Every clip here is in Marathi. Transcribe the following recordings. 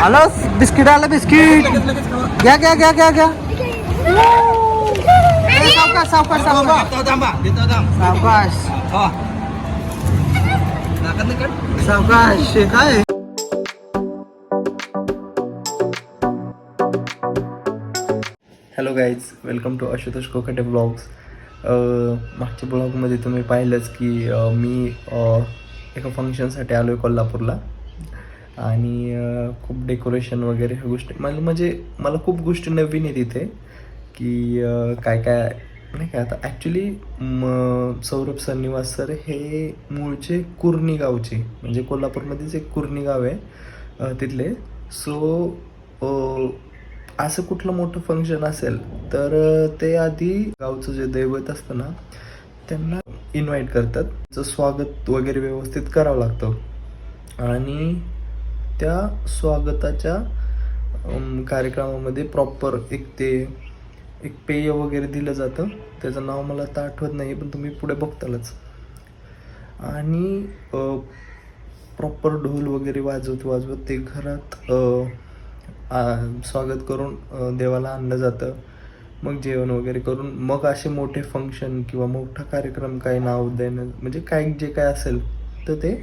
हॅलो बिस्किट आलं बिस्किट घ्या घ्या घ्या घ्या घ्या सावकाश सावकाश सावकाश सावकाश काय hello guys welcome to Ashutosh Kokate vlogs. मागच्या ब्लॉगमध्ये तुम्ही पाहिलंच की मी एका फंक्शनसाठी आलो आहे कोल्हापूरला आणि खूप डेकोरेशन वगैरे ह्या गोष्टी म्हणजे मला खूप गोष्टी नवीन आहेत इथे की काय काय नाही काय. आता ॲक्च्युली सौरभ सन्निवास सर हे मूळचे कुर्णी गावचे म्हणजे कोल्हापूरमध्येच एक कुर्णी गाव आहे तिथले. सो असं कुठलं मोठं फंक्शन असेल तर ते आधी गावचं जे दैवत असतं ना त्यांना इन्व्हाइट करतात. त्याचं स्वागत वगैरे व्यवस्थित करावं लागतं आणि त्या स्वागताच्या कार्यक्रमामध्ये प्रॉपर एक पेय वगैरे दिलं जातं. त्याचं नाव मला आता आठवत नाही पण तुम्ही पुढे बघतालच. आणि प्रॉपर ढोल वगैरे वाजवत ते घरात स्वागत करून देवाला आणलं जातं. मग जेवण वगैरे करून मग असे मोठे फंक्शन किंवा मोठा कार्यक्रम काय नाव देणं म्हणजे काय जे काय असेल तर ते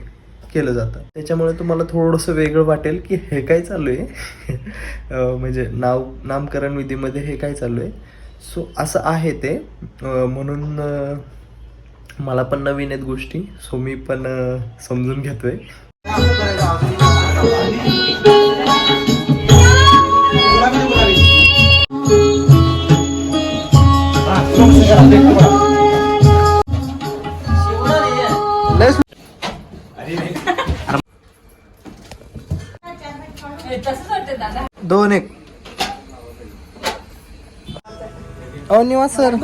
केलं जातं. त्याच्यामुळे तुम्हाला थोडंसं वेगळं वाटेल की हे काय चालू आहे म्हणजे नामकरण विधीमध्ये हे काय चालू आहे. सो असं आहे ते. म्हणून मला पण नवीन आहेत गोष्टी. सो मी पण समजून घेतोय. दोन एक निवास सर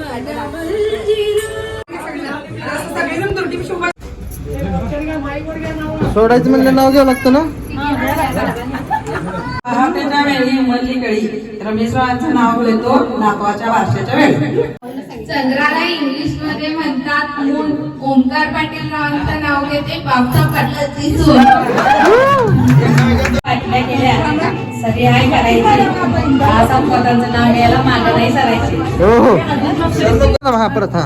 सोडायचं म्हणलं नाव घ्यावं लागतं ना. पहाटेच्या वेळी मल्लीकळी रमेशरावांचं नाव घेतो नातवाच्या वारशाच्या वेळी. चंद्राला इंग्लिश मध्ये म्हणतात मून. ओमकार पाटील रावांचं नाव घेते बापसा पाटलाची सून. पाटल्या केल्या सगळे हाय करायचे संपदांचं नाव घ्यायला मागं नाही सरायचे. हा परत हा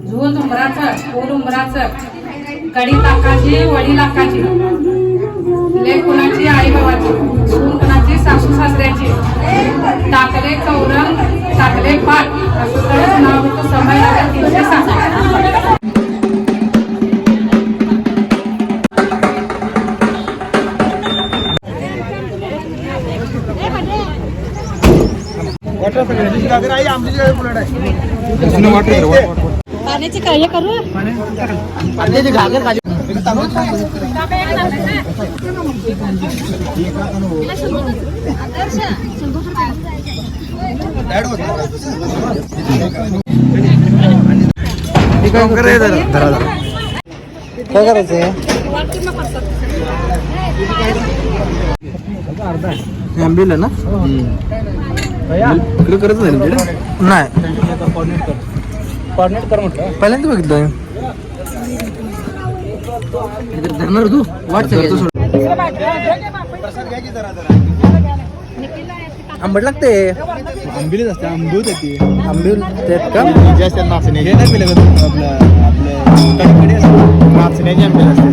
झूल उमराचं फूल उमराचं कडी लाखाची वडी लाखाची लेक कुणाची आई बाबाची सून कुणाची सासू सासऱ्याची टाकले कौरव टाकले पाठ असं नाव होतं संभाजीनगर 307. पाण्याची काय करू काय करायचंय आंबिल ना इकडे करत नाही कॉर्डिनेट कर म्हटलं पहिल्यांदा बघितलं धरणार तू वाट आंबट लागते. आंबिलच असते आंबूत येते आंबील जास्त नाचणे हे नाही पिलं का आपलं नाचण्याची आंबील असते.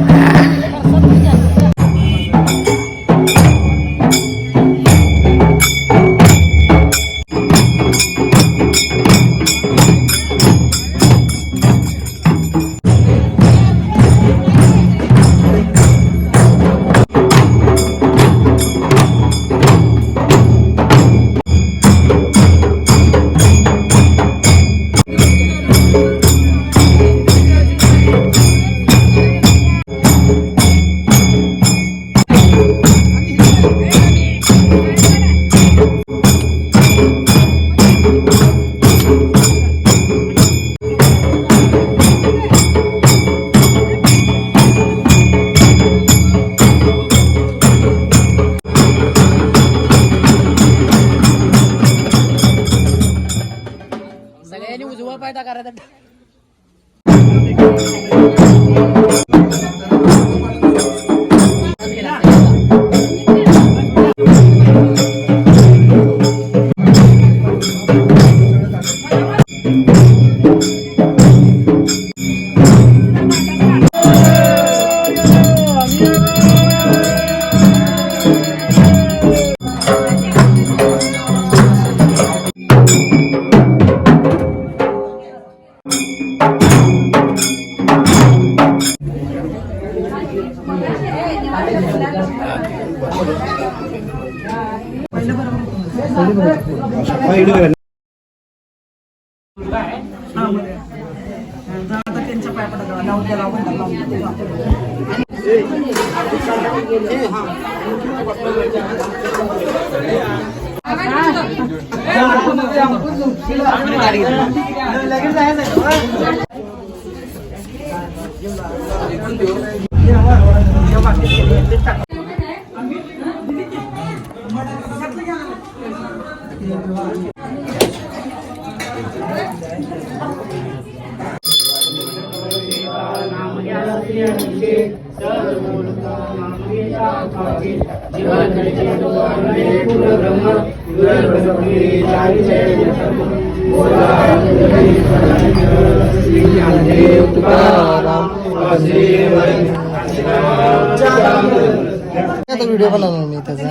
व्हिडिओ बनवणार मी त्याचा.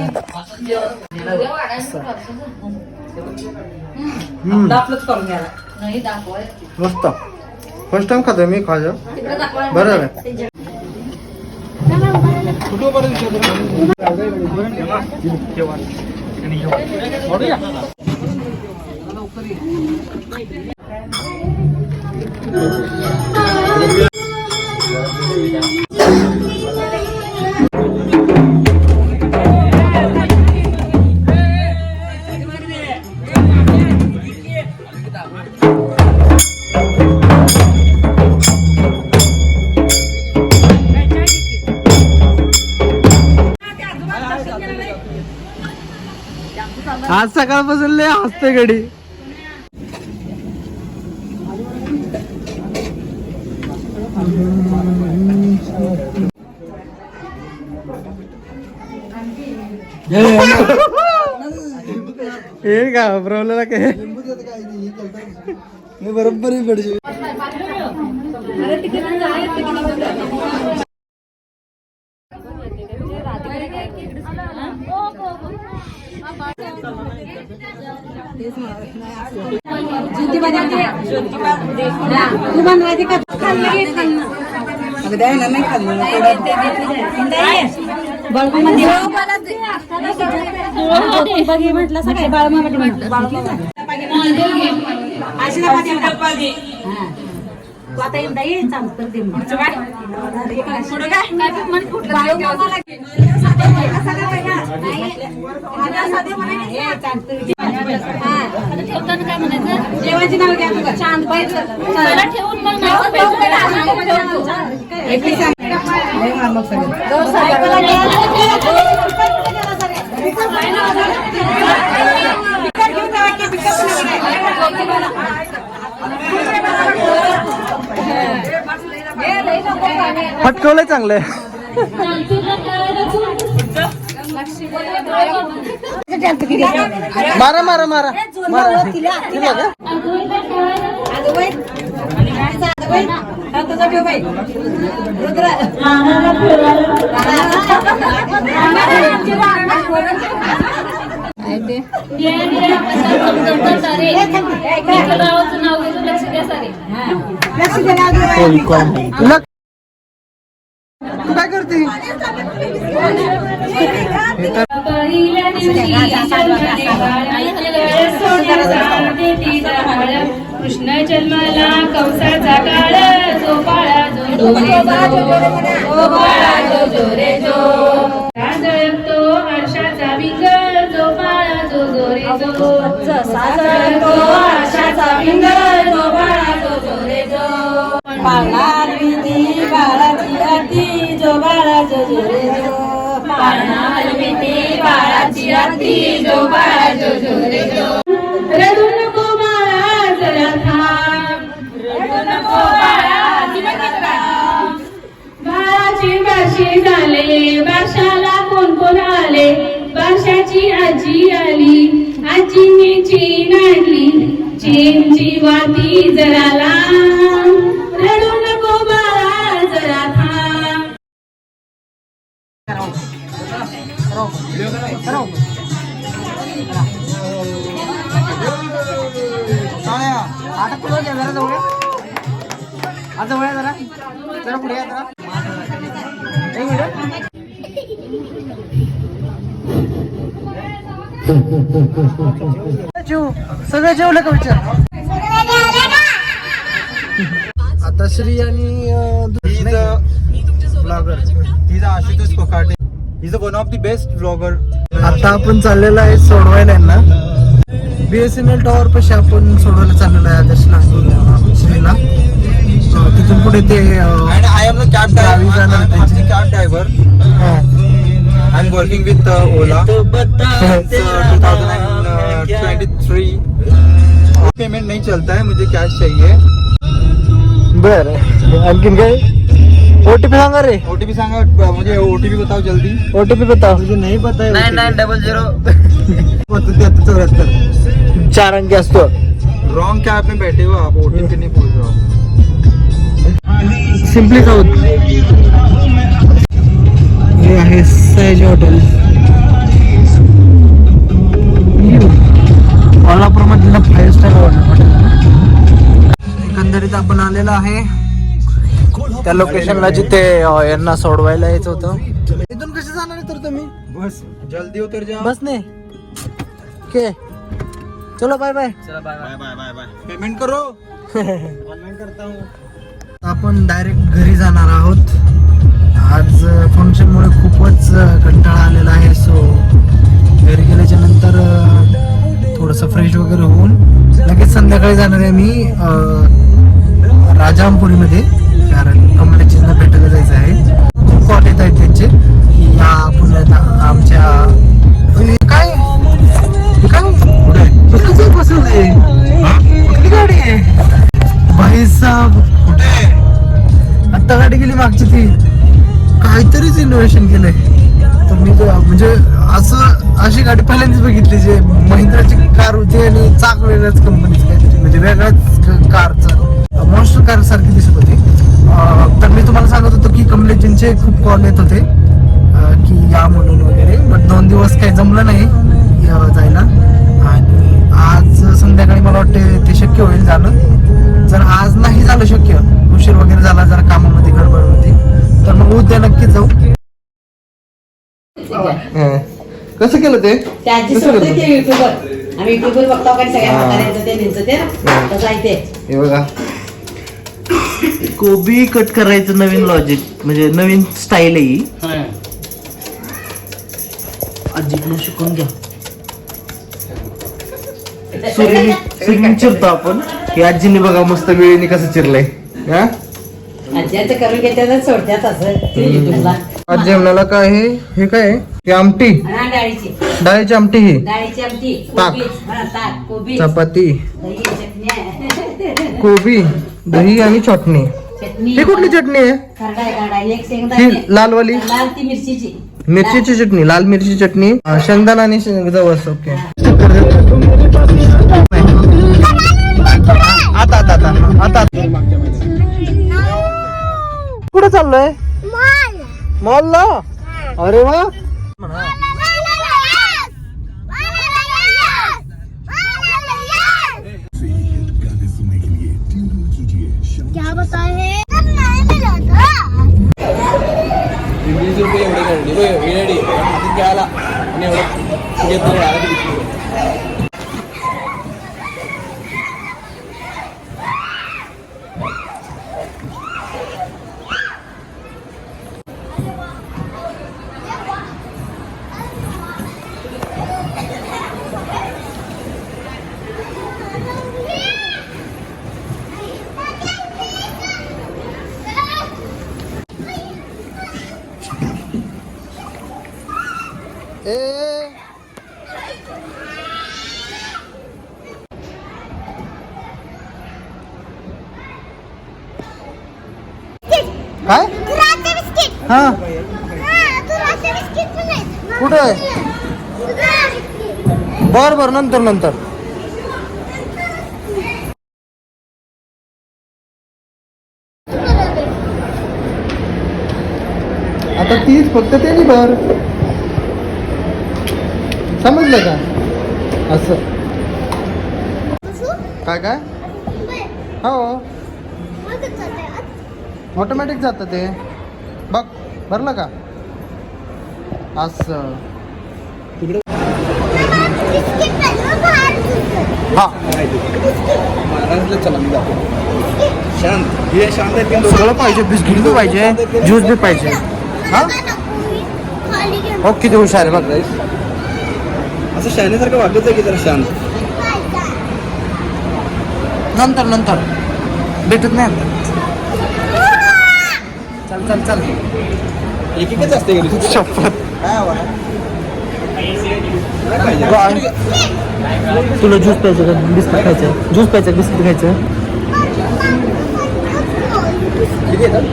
मस्त फर्स्ट टाइम खातोय मी खाजा बरं आहे. आज सकाळपासून लय हसते गडी. हे का प्रॉब्लेम काय मी बरोबर पडशी. म्हटलं सगळे बाळमामध्ये म्हटलं आता एकदा ये चालतं ते जेवायची नाव घ्या शांत ठेवून फटकवलंय चांगलंय. मारा मारा मारा मारा. तू काय करते? कृष्ण जन्माला कंसाचा काळ जो बाळा जो बाळा जो रे जो जळतो हर्षाचा विंग जो बाळा जो रे जो जळतो हर्षाचा विंग जो बाळा जो रे जो पाळणार विधी बाळाची आरती जो बाळा जो रे जो पाळणार विधी बाळाची आरती जो बाळा जो रे जो रडू नको बाळा जरा थांब रडू नको बाळा जरा थांब बाळाची बाशी झाले बाशाला कोण कोण आले बाशाची आजी आली आजीने चेन आणली चेनची वाती जरा लांब रडू नको बाळा जरा थांब आता पुढे जरा जवळ आता जवळ जरा जरा पुढे जरा एक मिनिट. सगळं जेवलं का विचार. आता श्री आणि blogger He's Ashutosh Kokate. He's one of the best vlogger. आता आपण चाललेलो आहे सोडवायला यांना. BSNL टॉवर पाशी आपण सोडवायला चाललेलो आहे आदर्शला आणि श्रीला. तिथून पुढे ते And I am the cab गावी driver. जाणार I'm the cab driver. हा. I'm working with Ola. It's 2023. Payment नहीं चलता है, मुझे कैश चाहिए. बर आणखीन काय OTP सांगा रे. OTP सांगा, मुझे OTP बताओ जल्दी. OTP बताओ. मुझे नहीं पता है. 9900 74. 4 अंकी असतो. रॉन्ग कैब में बैठे हो आप, OTP नहीं पूछ रहा हो. Simply south. हे आहे सयाजी हॉटेल. कोल्हापूरमधलं 5 star hotel. एकंदरीत आपण आलेलो आहे त्या लोकेशनला जिथे यांना सोडवायला यायचं होतं. इथून कसे जाणार आहे तर तुम्ही. बस जल्दी उतर जाओ. बस ने के चलो bye bye. Bye bye bye bye. Payment करो. ऑनलाइन करता हूँ. आपण डायरेक्ट घरी जाणार आहोत. आज फंक्शन मुळे खूपच कंटाळा आलेला आहे. सो घरी गेल्याच्या नंतर थोडंसं फ्रेश वगैरे होऊन लगेच संध्याकाळी जाणार आहे मी राजामपुरीमध्ये. कारण कमलेचींना भेटायला जायचं आहे. खूप कॉल येत आहेत त्यांचे की या पुण्यात आमच्या काय कुठे कुठली गाडी आहे भाई साहेब. कुठे आता गाडी गेली मागची ती. काहीतरीच इनोव्हेशन केलंय. तर मी म्हणजे अशी गाडी पहिल्यांदाच बघितली जे महिंद्राची कार होती आणि चाक वेगळ्याच कंपनीची काहीतरी म्हणजे वेगळ्याच कारचं मॉन्स्टर कार सारखी दिसत होती. तर मी तुम्हाला सांगत होतो की कमलेजींचे खूप कॉल येत होते की या म्हणून वगैरे. बट 2 दिवस काही जमलं नाही जायला. आणि आज संध्याकाळी मला वाटते ते शक्य होईल जाणं. जर आज नाही झालं शक्य, उशीर वगैरे झाला जरा कामामध्ये गडबड होती, तर मग उद्या नक्कीच जाऊ. कसं केलं ते युट्यूबवर आम्ही युट्यूबवर बघतो का सगळ्या म्हाताऱ्यांचं ते त्यांचं ते ना तसं आहे ते. हे बघा कोबी कट करायचं नवीन लॉजिक म्हणजे नवीन स्टाईल आहे ही. आजीकडून शिकून घ्या. सुरीने चिरतो आपण. हे आजीने बघा मस्त वेळेने कसं चिरलंय. आज्याचं करून घेतात सोडतात असं युट्यूबला. आज जेवणाला काय आहे हे काय आहे. हे आमटी डाळीची डाळीची आमटी. ही डाळीची आमटी ताक. ताक कोबी चपाती दही चटणी कोबी दही आणि चटणी. चटणी ही कुठली चटणी आहे. खरडा आहे काढा एक ही शेंगदाणे लालवाली लाल ती मिरचीची मिरचीची चटणी लाल मिरची चटणी शेंगदाणा आणि जवस. ओके आता आता आता आता कुठे चाललोय. मॉलला. अरे वा. क्या बताए 20 रुपये एवढे घ्यायला आणि एवढं घेतलं. काय हा कुठे बर बर नंतर नंतर. आता तीच फक्त त्याची भर. समजलं का असं काय काय. हो ऑटोमॅटिक जातं ते. बघ भरलं का असं. हा महाराजला चला मी जातो शांत हे शांत आहेत की सगळं पाहिजे बिस्किट बी पाहिजे ज्यूस बी पाहिजे हा हो किती हुशार आहे बघ असं शाळेसारखं वागायचं की जरा शांत नंतर नंतर भेटत नाही आता. चल चल चल एक एकच असते घरी शपथ काय हवं काय पाहिजे तुला ज्यूस प्यायचं का बिस्किट खायचं ज्यूस प्यायचं बिस्किट खायचं किती येतात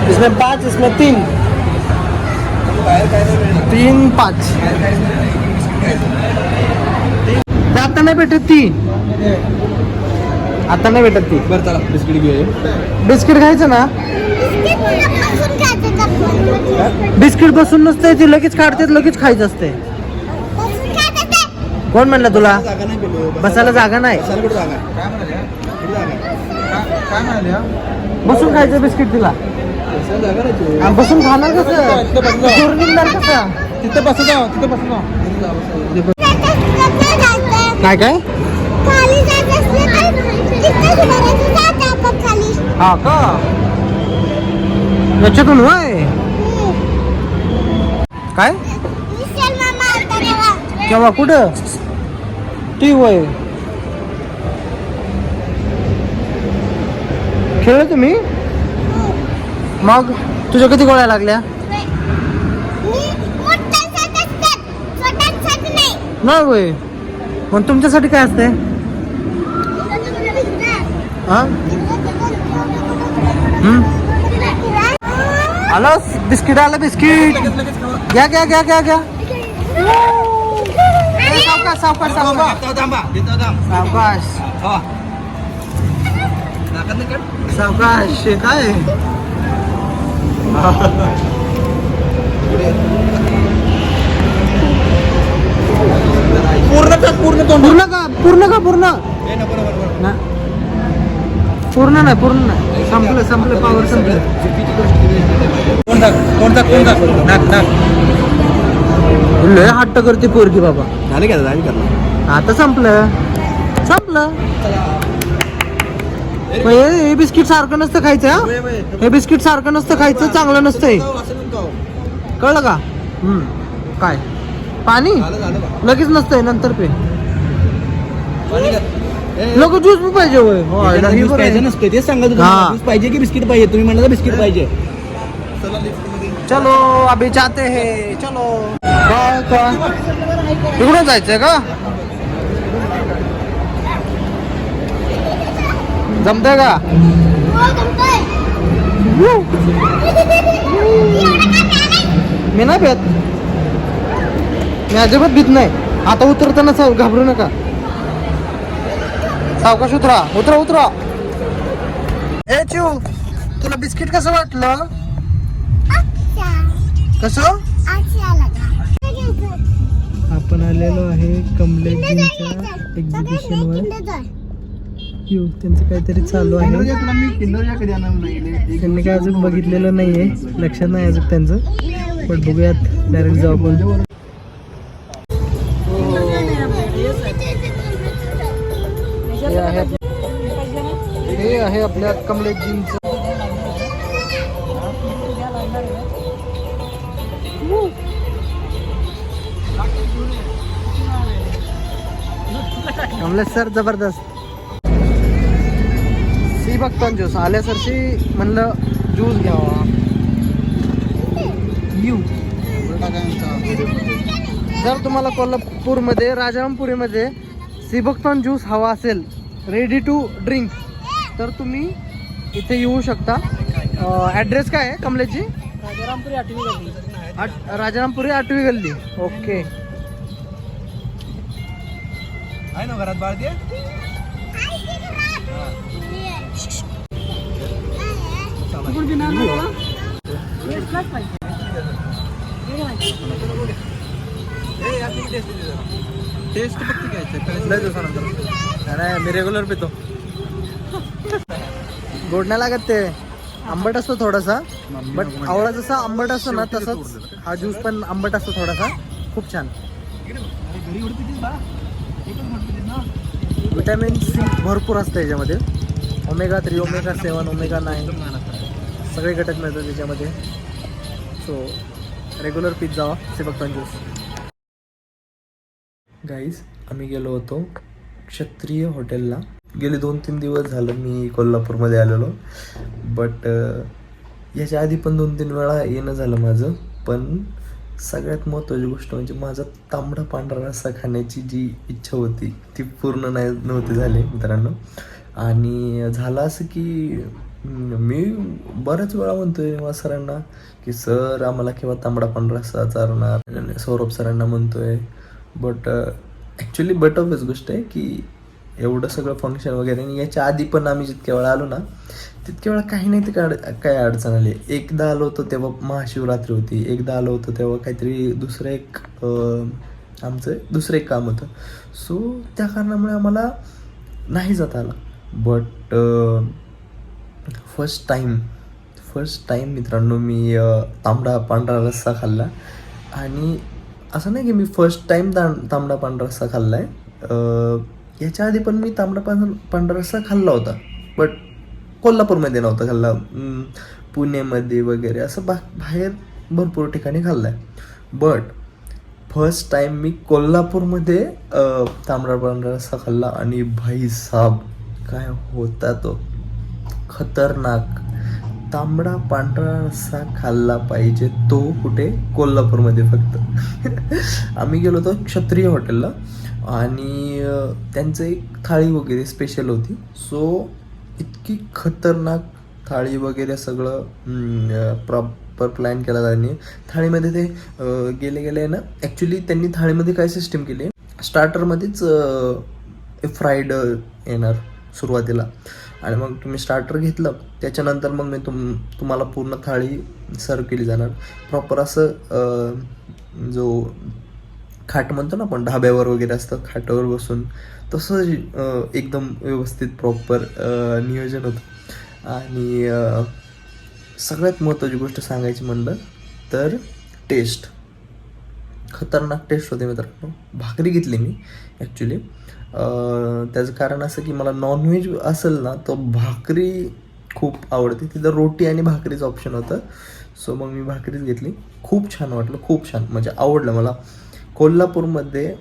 इसमें 5 इसमें 3 बाहेर काय नाही मिळणार 3 5 आता नाही भेटत ती आता नाही भेटत ती बरं चला बिस्किट घेऊया बिस्किट खायचं ना बिस्किट बसून नसते ती लगेच काढते लगेच खायचं असते कोण म्हणलं तुला जागा नाही पेलो बसायला जागा नाही बसायला कुठं जागा आहे? काय म्हणाले काय म्हणाले बसून खायचं बिस्किट तिला बसायला जागा नाही तू. आणि बसून खाणार कसं चोरून निघणार कसं तिथे बसू जाऊ तिथे बसू जाऊ काय काय हा का याच्यातून होय काय केव्हा कुठं ती होय खेळ तुम्ही मग तुझ्या किती गोळ्या लागल्या नाही होय मग तुमच्यासाठी काय असते हा आलो बिस्किट आलं बिस्किट घ्या घ्या घ्या घ्या घ्या ए, सावकाश सावकाश सावकाश देतो थांबा देतो थांब सावकाश हा नाकात नाही काढ सावकाश हे काय पूर्ण टाक पूर्ण तोंड पूर्ण का पूर्ण का पूर्ण ए नको नको नको ना पूर्ण नाही संपलं संपलं पावर संपलं कोण टाक नाक नाक लय हट्ट करते पोरगी बाबा झाले का झाली करणार आता संपलं मग हे बिस्किट सारखं नसतं खायचं हा? हे बिस्किट सारखं नसतं खायचं चांगलं नसतंय कळलं का काय पाणी लगेच नसतंय नंतर पे लोक ज्यूस बी पाहिजे होय होय, नाही बरं आहे. नसते तेच सांगत हा. होतो पाहिजे की बिस्किट पाहिजे तुम्ही म्हणलं बिस्किट पाहिजे चलो अभी जाते हैं चलो काय तिकडून जायचंय का जमतंय का मी नाही भेट मी अजिबात भीत नाही आता उतरताना घाबरू नका सावकाश उतरा उतरा उतरा ए चिव तुला बिस्किट कसं वाटलं कसं आपण आलेलो आहे कमलेजींच्या एक्झिबिशनवर त्यांचं काहीतरी चालू आहे त्यांनी काय अजून बघितलेलं नाहीये लक्षात नाही अजून त्यांचं पण बघूयात डायरेक्ट जाऊ आपण हे आहे आपल्या कमलेजींचं कमलेश सर जबरदस्त सी बघतो ज्यूस आल्या सरशी म्हणलं ज्यूस घ्यावा यू जर तुम्हाला कोल्हापूरमध्ये राजारामपुरीमध्ये सिबकतॉन ज्यूस हवा असेल रेडी टू ड्रिंक तर तुम्ही इथे येऊ शकता ॲड्रेस काय आहे कमलेशजी राजारामपुरी 8वी गल्ली राजारामपुरी 8वी गल्ली ओके आहे ना घरात बाळ ते टेस्ट फक्त घ्यायचं लय दिवसानंतर अरे मी रेग्युलर पितो गोड नाही लागत ते आंबट असतो थोडासा बट आवळा जसा आंबट असतो ना तसाच हा ज्यूस पण आंबट असतो थोडासा खूप छान विटॅमिन सी भरपूर असतं याच्यामध्ये. ओमेगा 3, ओमेगा 7, ओमेगा 9 सगळे घटक मिळतात त्याच्यामध्ये. सो रेग्युलर पीत जावा सेवक ज्यूस. गाईज आम्ही गेलो होतो क्षत्रिय हॉटेलला. गेले 2-3 दिवस झालं मी कोल्हापूरमध्ये आलेलो. बट याच्या आधी पण 2-3 वेळा येणं झालं माझं. पण सगळ्यात महत्त्वाची गोष्ट म्हणजे माझा तांबडा पांढरा रस्सा खाण्याची जी इच्छा होती ती पूर्ण नव्हती झाली मित्रांनो. आणि झालं असं की मी बऱ्याच वेळा म्हणतोय सरांना की सर आम्हाला केव्हा तांबडा पांढरा रस्सा चालणार. सौरभ सरांना म्हणतोय. बट ॲक्च्युली ऑफच गोष्ट आहे की एवढं सगळं फंक्शन वगैरे. आणि याच्या आधी पण आम्ही जितक्या वेळा आलो ना तितक्या वेळा काही नाही तर काय अडचण आली. एकदा आलो होतो तेव्हा महाशिवरात्री होती. एकदा आलो होतो तेव्हा काहीतरी दुसरं एक काम होतं. सो त्या कारणामुळे आम्हाला नाही जाता आलं. बट फर्स्ट टाईम मित्रांनो मी तांबडा पांढरा रस्सा खाल्ला. आणि असं नाही की मी फर्स्ट टाईम तांबडा पांढरा रस्सा खाल्ला आहे. याच्या आधी पण मी तांबडा पांढरा रस्सा खाल्ला होता. बट कोल्हापूरमध्ये नव्हता खाल्ला. पुण्यामध्ये वगैरे असं बाहेर भरपूर ठिकाणी खाल्ला आहे. बट फर्स्ट टाईम मी कोल्हापूरमध्ये तांबडा पांढरा रस्सा खाल्ला. आणि भाई साब काय होता तो खतरनाक. तांबडा पांढरा रस्सा खाल्ला पाहिजे तो कुठे कोल्हापूरमध्ये फक्त. आम्ही गेलो होतो क्षत्रिय हॉटेलला आणि त्यांचं एक थाळी वगैरे स्पेशल होती. सो इतकी खतरनाक थाळी वगैरे सगळं प्रॉपर प्लॅन केला त्यांनी. थाळीमध्ये ते गेले ना ॲक्च्युली त्यांनी थाळीमध्ये काय सिस्टीम केली स्टार्टरमध्येच फ्राईड येणार सुरुवातीला. आणि मग तुम्ही स्टार्टर घेतलं त्याच्यानंतर मग मी तुम्हाला पूर्ण थाळी सर्व केली जाणार. प्रॉपर असं जो खाट म्हणतो ना आपण ढाब्यावर वगैरे असतं खाटावर बसून तसं एकदम व्यवस्थित प्रॉपर नियोजन होतं. आणि सगळ्यात महत्त्वाची गोष्ट सांगायची म्हणलं तर टेस्ट खतरनाक टेस्ट होते मित्रांनो. भाकरी घेतली मी ॲक्च्युली. त्याचं कारण असं की मला नॉनव्हेज असेल ना तर भाकरी खूप आवडते. तिथं रोटी आणि भाकरीचं ऑप्शन होतं. सो मग मी भाकरीच घेतली. खूप छान वाटलं. खूप छान म्हणजे आवडलं मला. कोल्हापूरमध्ये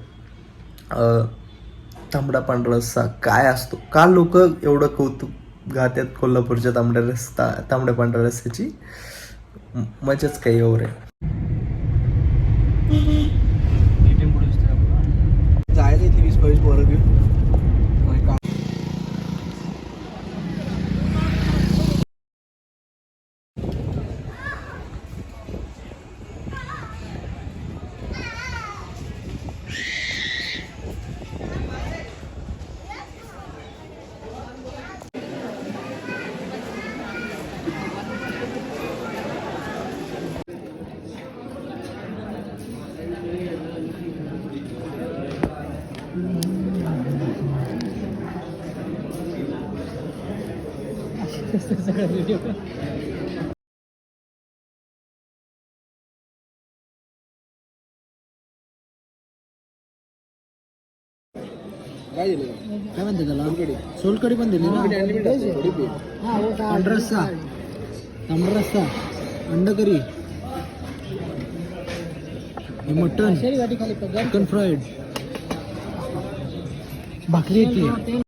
तांबडा पांढरा रस्सा काय असतो का लोक एवढं कौतुक गात्यात कोल्हापूरच्या तांबड्या पांढऱ्या रस्स्याची मजाच काही एवढं आहे. जायचं इथे 20-22 पोरं घेऊन. काय म्हणते त्याला सोलकडी पण दिली ना. पांढरा रस्सा तांबडा रस्सा अंड करी मटन चिकन फ्राईड भाकरी येते.